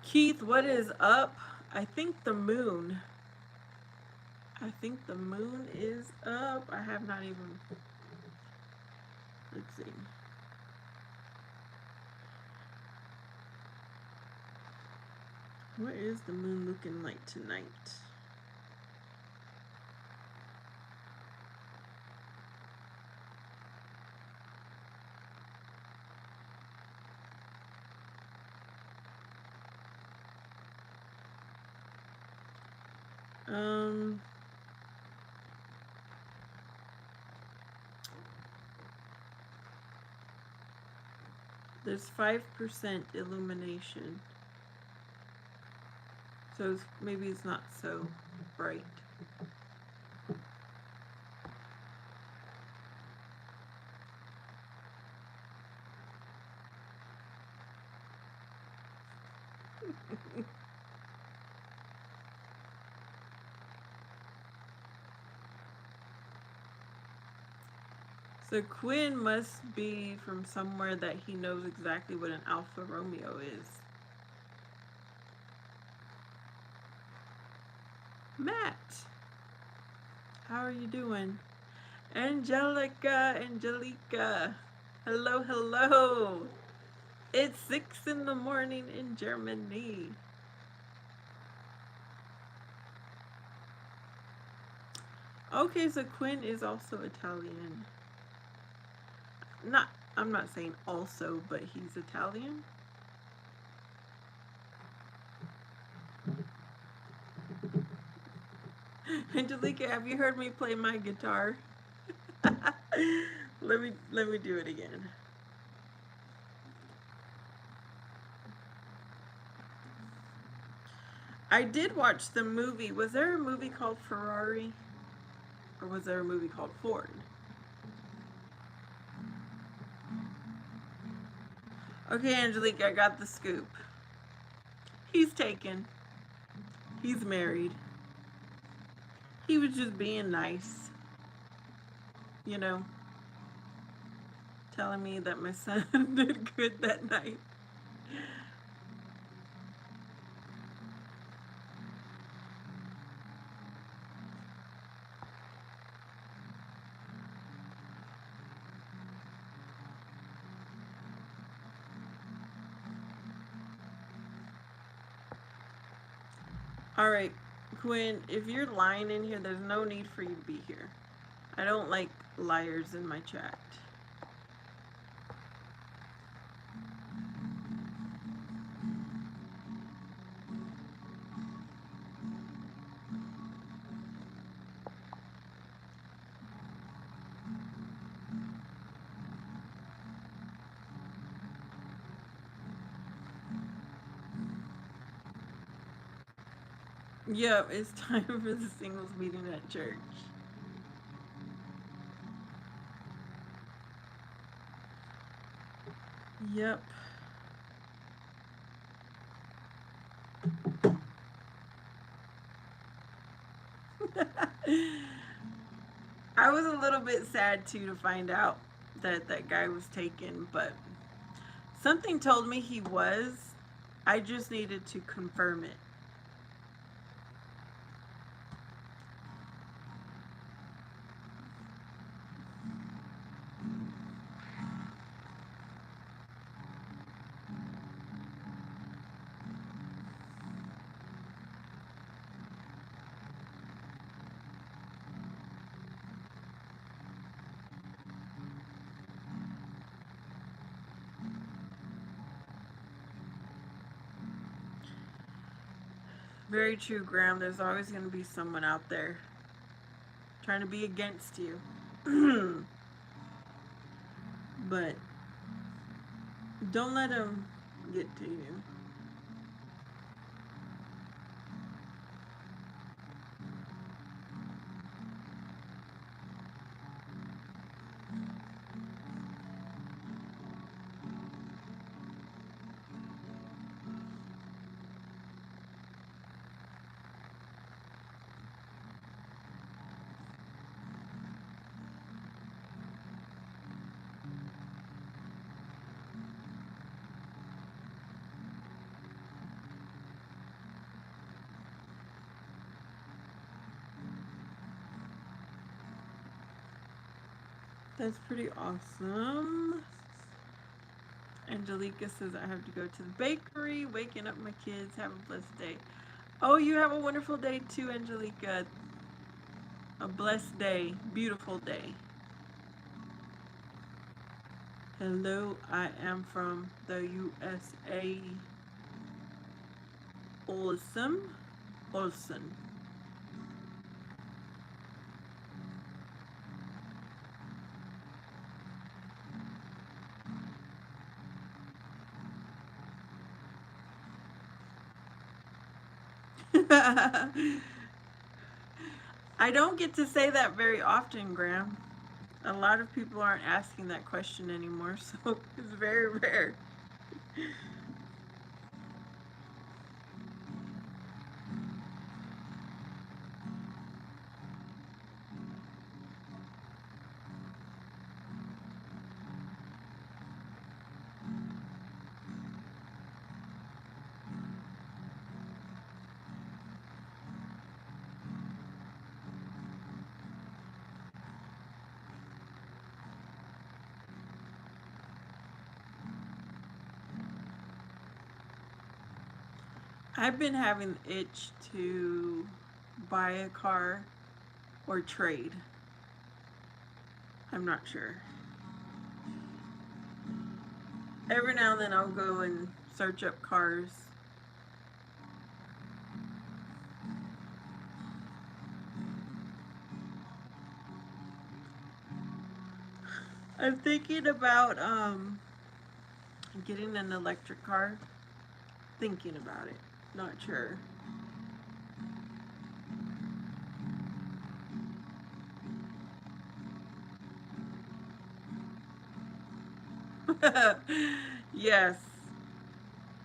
Keith, what is up? I think the moon is up. I have not even... Let's see. What is the moon looking like tonight? Um, there's 5% illumination. So maybe it's not so bright. So Quinn must be from somewhere that he knows exactly what an Alfa Romeo is. Matt, how are you doing? Angelica, hello, hello. It's 6 in the morning in Germany. Okay, so Quinn is also Italian. I'm not saying also, but he's Italian. Angelica, have you heard me play my guitar? let me do it again. I did watch the movie. Was there a movie called Ferrari? Or was there a movie called Ford? Okay, Angelique, I got the scoop. He's taken. He's married. He was just being nice. You know, telling me that my son did good that night. All right, Quinn, if you're lying in here, there's no need for you to be here. I don't like liars in my chat. Yep, it's time for the singles meeting at church. Yep. I was a little bit sad too to find out that that guy was taken, but something told me he was. I just needed to confirm it. Very true, Graham. There's always going to be someone out there trying to be against you. But don't let them get to you. That's pretty awesome. Angelica says, I have to go to the bakery, waking up my kids. Have a blessed day. Oh, you have a wonderful day too, Angelica. A blessed day. Beautiful day. Hello, I am from the USA. Awesome. Olson. I don't get to say that very often, Graham. A lot of people aren't asking that question anymore, so it's very rare. I've been having the itch to buy a car or trade. I'm not sure. Every now and then I'll go and search up cars. I'm thinking about getting an electric car. Thinking about it. Not sure. Yes,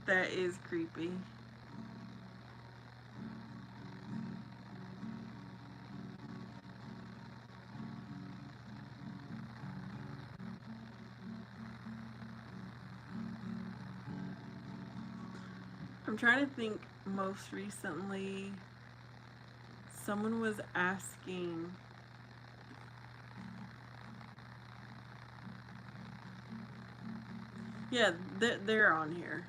that is creepy. I'm trying to think most recently someone was asking, yeah, they're on here.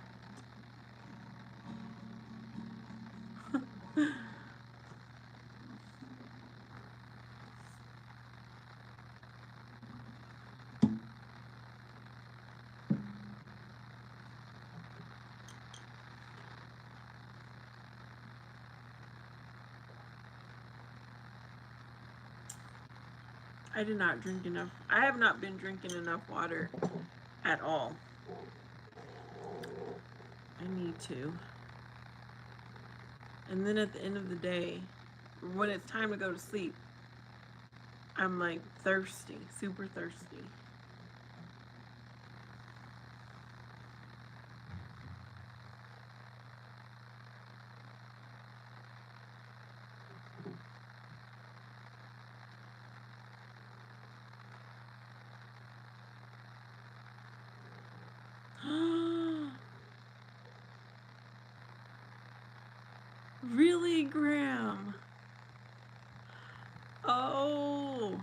I did not drink enough. I have not been drinking enough water at all. I need to. And then at the end of the day, when it's time to go to sleep, I'm like thirsty, super thirsty. Really, Graham? Oh.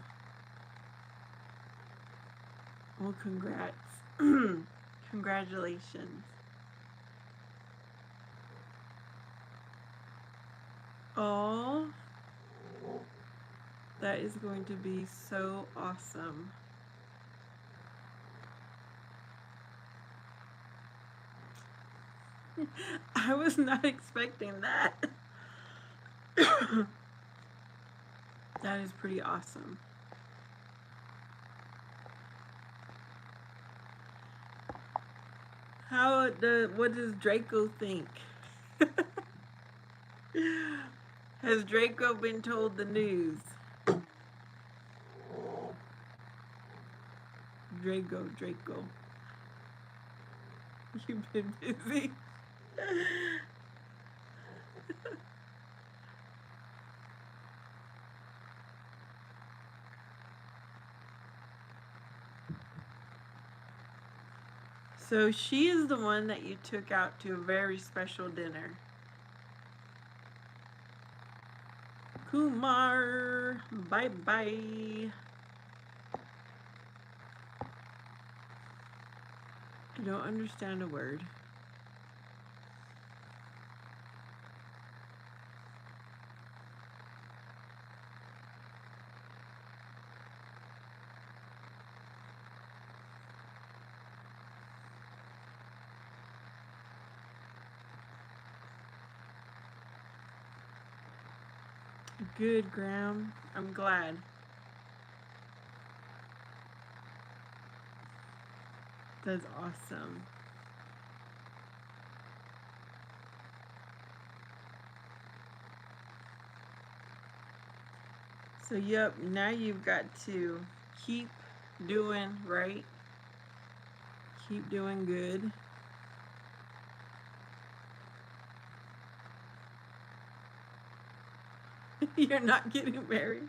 Well, congrats. Congratulations. Oh, that is going to be so awesome. I was not expecting that. That is pretty awesome. What does Draco think? Has Draco been told the news? Draco. You've been busy. So she is the one that you took out to a very special dinner. Kumar, bye bye. I don't understand a word. Good, Graham. I'm glad. That's awesome. So, yep, now you've got to keep doing right, keep doing good. You're not getting married.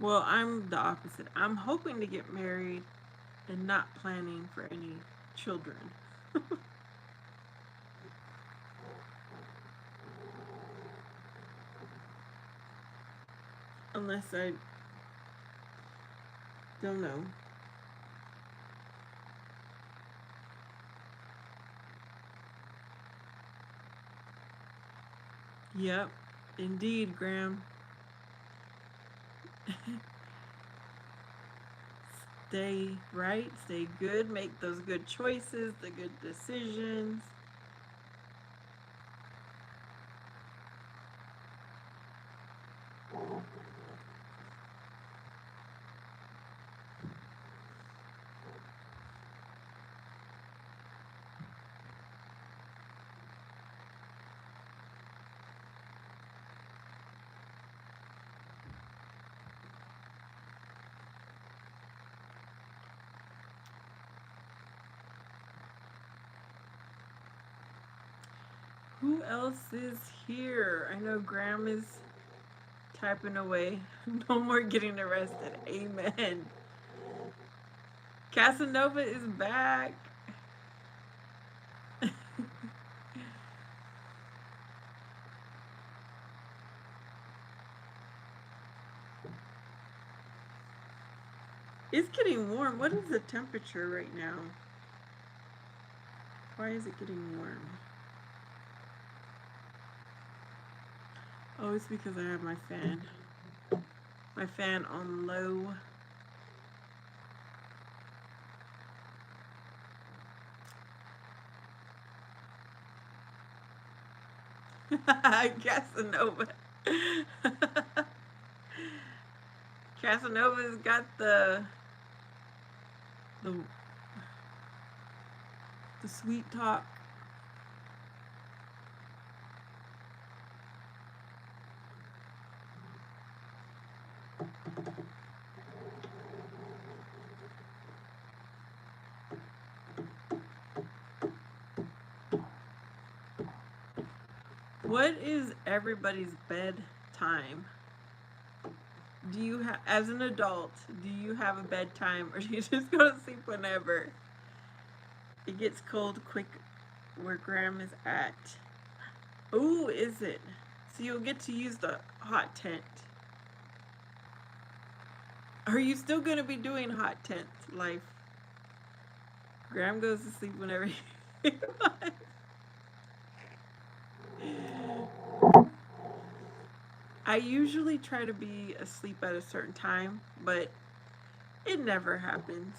Well, I'm the opposite. I'm hoping to get married and not planning for any children. Unless I don't know. Yep, indeed, Graham. Stay right, stay good, make those good choices, the good decisions. Who else is here? I know Graham is typing away. No more getting arrested. Amen. Casanova is back. It's getting warm. What is the temperature right now? Why is it getting warm? Oh, it's because I have my fan. My fan on low. Casanova. Casanova's got the the sweet talk. What is everybody's bedtime? Do you have, as an adult, do you have a bedtime or do you just go to sleep whenever? It gets cold quick where Graham is at. Ooh, is it? So you'll get to use the hot tent. Are you still going to be doing hot tent life? Graham goes to sleep whenever he wants. I usually try to be asleep at a certain time, but it never happens.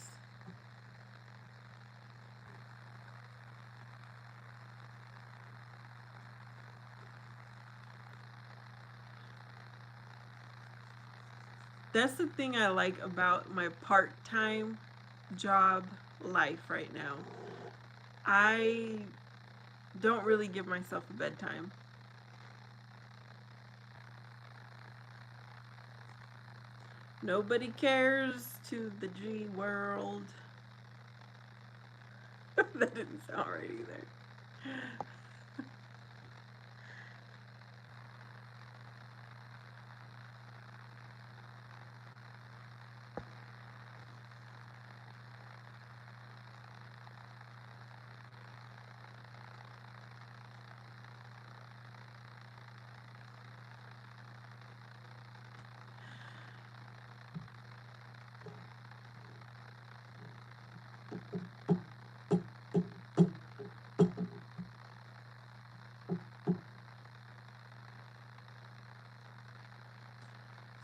That's the thing I like about my part-time job life right now. I don't really give myself a bedtime. Nobody cares to the G world. That didn't sound right either.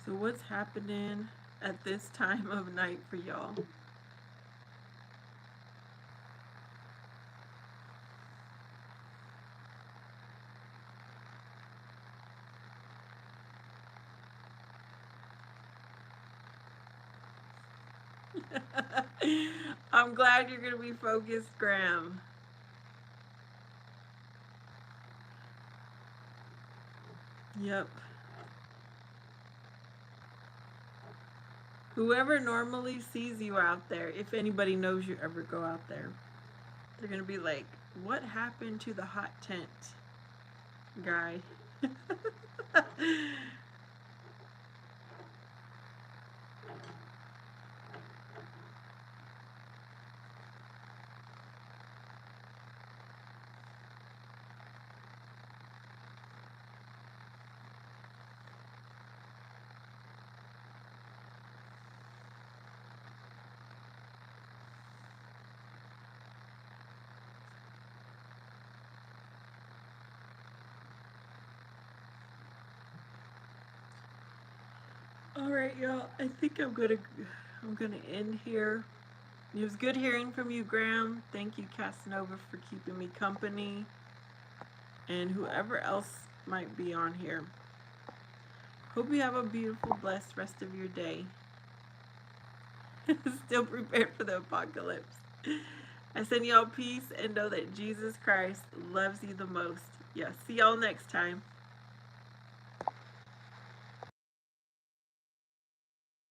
So what's happening at this time of night for y'all? I'm glad you're going to be focused, Graham. Yep. Whoever normally sees you out there, if anybody knows you ever go out there, they're going to be like, what happened to the hot tent guy? All right, y'all. I think I'm gonna end here. It was good hearing from you, Graham. Thank you, Casanova, for keeping me company, and whoever else might be on here. Hope you have a beautiful, blessed rest of your day. Still prepared for the apocalypse. I send y'all peace and know that Jesus Christ loves you the most. Yeah, see y'all next time.